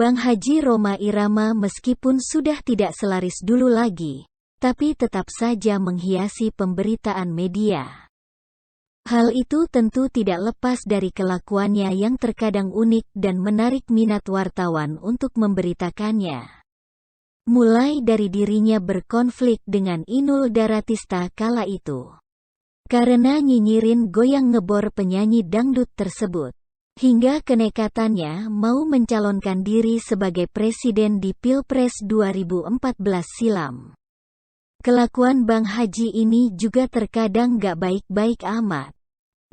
Bang Haji Rhoma Irama meskipun sudah tidak selaris dulu lagi, tapi tetap saja menghiasi pemberitaan media. Hal itu tentu tidak lepas dari kelakuannya yang terkadang unik dan menarik minat wartawan untuk memberitakannya. Mulai dari dirinya berkonflik dengan Inul Daratista kala itu, karena nyinyirin goyang ngebor penyanyi dangdut tersebut, hingga kenekatannya mau mencalonkan diri sebagai presiden di Pilpres 2014 silam. Kelakuan Bang Haji ini juga terkadang gak baik-baik amat.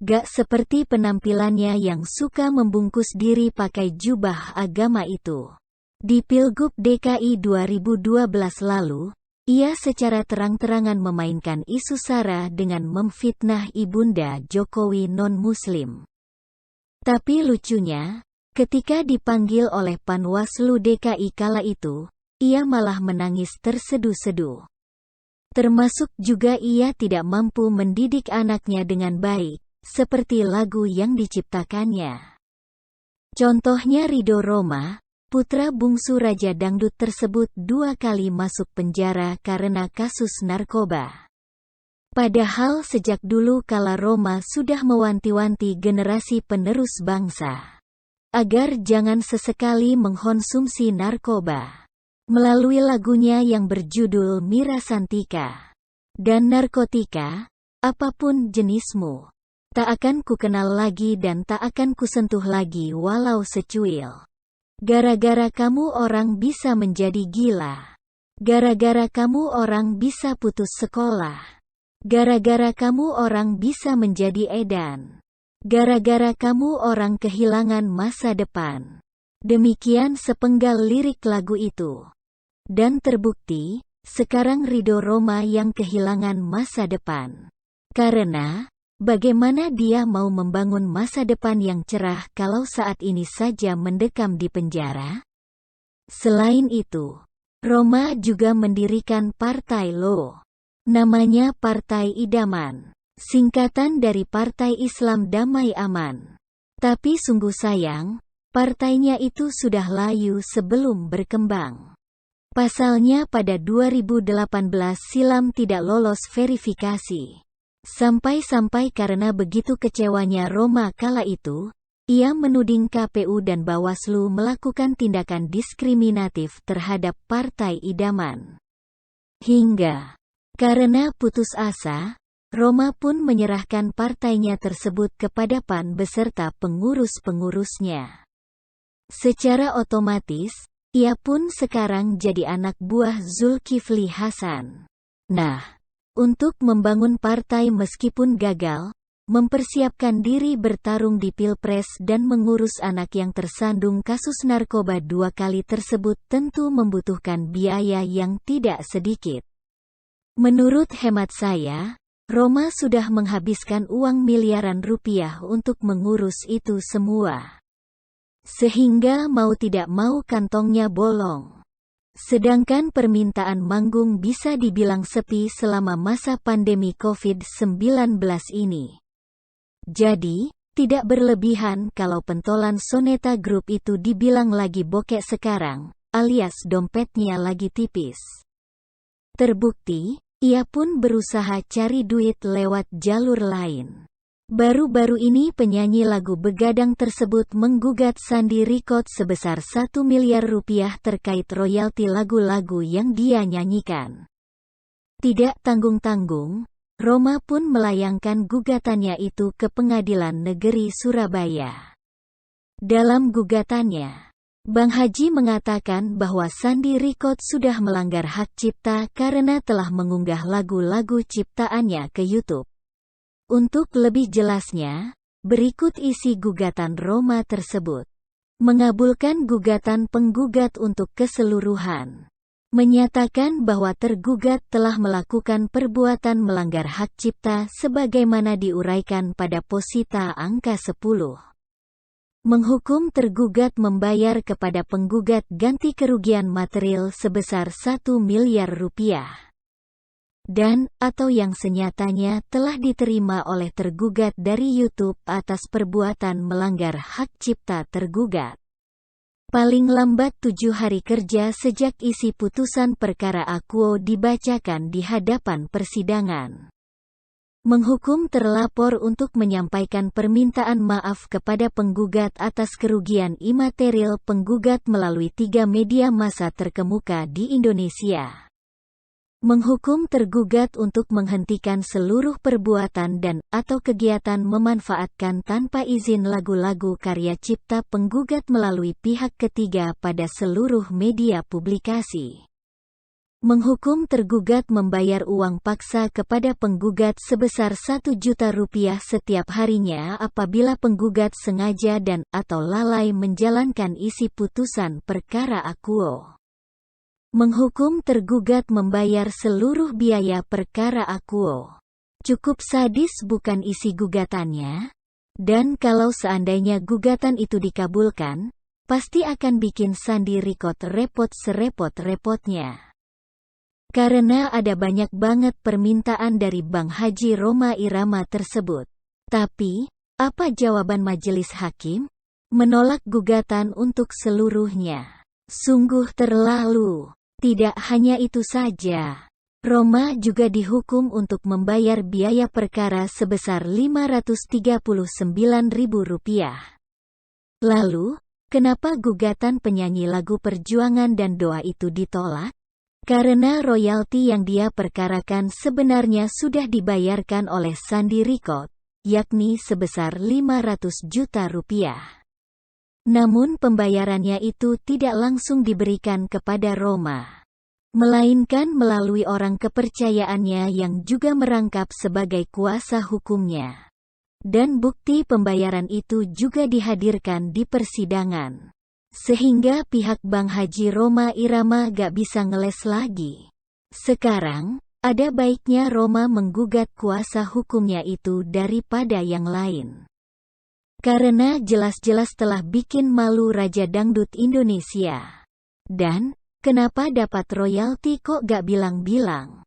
Gak seperti penampilannya yang suka membungkus diri pakai jubah agama itu. Di Pilgub DKI 2012 lalu, ia secara terang-terangan memainkan isu SARA dengan memfitnah Ibunda Jokowi non-Muslim. Tapi lucunya, ketika dipanggil oleh Panwaslu DKI kala itu, ia malah menangis terseduh-seduh. Termasuk juga ia tidak mampu mendidik anaknya dengan baik, seperti lagu yang diciptakannya. Contohnya Ridho Rhoma, putra bungsu Raja Dangdut tersebut 2 kali masuk penjara karena kasus narkoba. Padahal sejak dulu kala Rhoma sudah mewanti-wanti generasi penerus bangsa agar jangan sesekali mengkonsumsi narkoba. Melalui lagunya yang berjudul Mira Santika dan Narkotika, apapun jenismu, tak akan kukenal lagi dan tak akan kusentuh lagi walau secuil. Gara-gara kamu orang bisa menjadi gila. Gara-gara kamu orang bisa putus sekolah. Gara-gara kamu orang bisa menjadi edan. Gara-gara kamu orang kehilangan masa depan. Demikian sepenggal lirik lagu itu. Dan terbukti, sekarang Ridho Rhoma yang kehilangan masa depan. Karena, bagaimana dia mau membangun masa depan yang cerah kalau saat ini saja mendekam di penjara? Selain itu, Rhoma juga mendirikan Partai LO. Namanya Partai Idaman, singkatan dari Partai Islam Damai Aman. Tapi sungguh sayang, partainya itu sudah layu sebelum berkembang. Pasalnya pada 2018 silam tidak lolos verifikasi. Sampai-sampai karena begitu kecewanya Rhoma kala itu, ia menuding KPU dan Bawaslu melakukan tindakan diskriminatif terhadap Partai Idaman. Hingga karena putus asa, Rhoma pun menyerahkan partainya tersebut kepada PAN beserta pengurus-pengurusnya. Secara otomatis, ia pun sekarang jadi anak buah Zulkifli Hasan. Nah, untuk membangun partai meskipun gagal, mempersiapkan diri bertarung di Pilpres dan mengurus anak yang tersandung kasus narkoba 2 kali tersebut tentu membutuhkan biaya yang tidak sedikit. Menurut hemat saya, Rhoma sudah menghabiskan uang miliaran rupiah untuk mengurus itu semua. Sehingga mau tidak mau kantongnya bolong. Sedangkan permintaan manggung bisa dibilang sepi selama masa pandemi COVID-19 ini. Jadi, tidak berlebihan kalau pentolan Soneta Group itu dibilang lagi bokek sekarang, alias dompetnya lagi tipis. Terbukti, ia pun berusaha cari duit lewat jalur lain. Baru-baru ini penyanyi lagu Begadang tersebut menggugat Sandi Record sebesar 1 miliar rupiah terkait royalti lagu-lagu yang dia nyanyikan. Tidak tanggung-tanggung, Rhoma pun melayangkan gugatannya itu ke Pengadilan Negeri Surabaya. Dalam gugatannya, Bang Haji mengatakan bahwa Sandi Record sudah melanggar hak cipta karena telah mengunggah lagu-lagu ciptaannya ke YouTube. Untuk lebih jelasnya, berikut isi gugatan Rhoma tersebut. Mengabulkan gugatan penggugat untuk keseluruhan. Menyatakan bahwa tergugat telah melakukan perbuatan melanggar hak cipta sebagaimana diuraikan pada posita angka 10. Menghukum tergugat membayar kepada penggugat ganti kerugian material sebesar 1 miliar rupiah. Dan, atau yang senyatanya telah diterima oleh tergugat dari YouTube atas perbuatan melanggar hak cipta tergugat. Paling lambat 7 hari kerja sejak isi putusan perkara Akuo dibacakan di hadapan persidangan. Menghukum terlapor untuk menyampaikan permintaan maaf kepada penggugat atas kerugian imaterial penggugat melalui 3 media massa terkemuka di Indonesia. Menghukum tergugat untuk menghentikan seluruh perbuatan dan/atau kegiatan memanfaatkan tanpa izin lagu-lagu karya cipta penggugat melalui pihak ketiga pada seluruh media publikasi. Menghukum tergugat membayar uang paksa kepada penggugat sebesar Rp1 juta setiap harinya apabila penggugat sengaja dan/atau lalai menjalankan isi putusan perkara Akuo. Menghukum tergugat membayar seluruh biaya perkara Akuo. Cukup sadis bukan isi gugatannya? Dan kalau seandainya gugatan itu dikabulkan, pasti akan bikin Sandi Rikot repot serepot-repotnya. Karena ada banyak banget permintaan dari Bang Haji Rhoma Irama tersebut. Tapi, apa jawaban majelis hakim? Menolak gugatan untuk seluruhnya. Sungguh terlalu. Tidak hanya itu saja. Rhoma juga dihukum untuk membayar biaya perkara sebesar Rp539.000. Lalu, kenapa gugatan penyanyi lagu Perjuangan dan Doa itu ditolak? Karena royalti yang dia perkarakan sebenarnya sudah dibayarkan oleh Sandi Rikot, yakni sebesar Rp500 juta. Namun pembayarannya itu tidak langsung diberikan kepada Rhoma, melainkan melalui orang kepercayaannya yang juga merangkap sebagai kuasa hukumnya. Dan bukti pembayaran itu juga dihadirkan di persidangan. Sehingga pihak Bang Haji Rhoma Irama gak bisa ngeles lagi. Sekarang, ada baiknya Rhoma menggugat kuasa hukumnya itu daripada yang lain. Karena jelas-jelas telah bikin malu Raja Dangdut Indonesia. Dan, kenapa dapat royalti kok gak bilang-bilang?